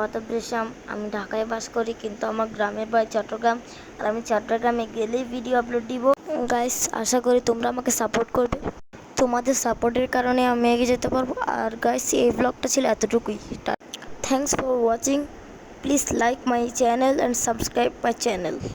আদাব রেশাম। আমি ঢাকায় বাস করি, কিন্তু আমার গ্রামের বাড়ি চট্টগ্রাম। আর আমি চট্টগ্রামে গেলেই ভিডিও আপলোড দিব। গাইস, আশা করি তোমরা আমাকে সাপোর্ট করবে। তোমাদের সাপোর্টের কারণে আমি এগিয়ে যেতে পারবো। আর গাইস, এই ব্লগটা ছিল এতটুকুই। Thanks for watching. Please like my channel and subscribe my channel.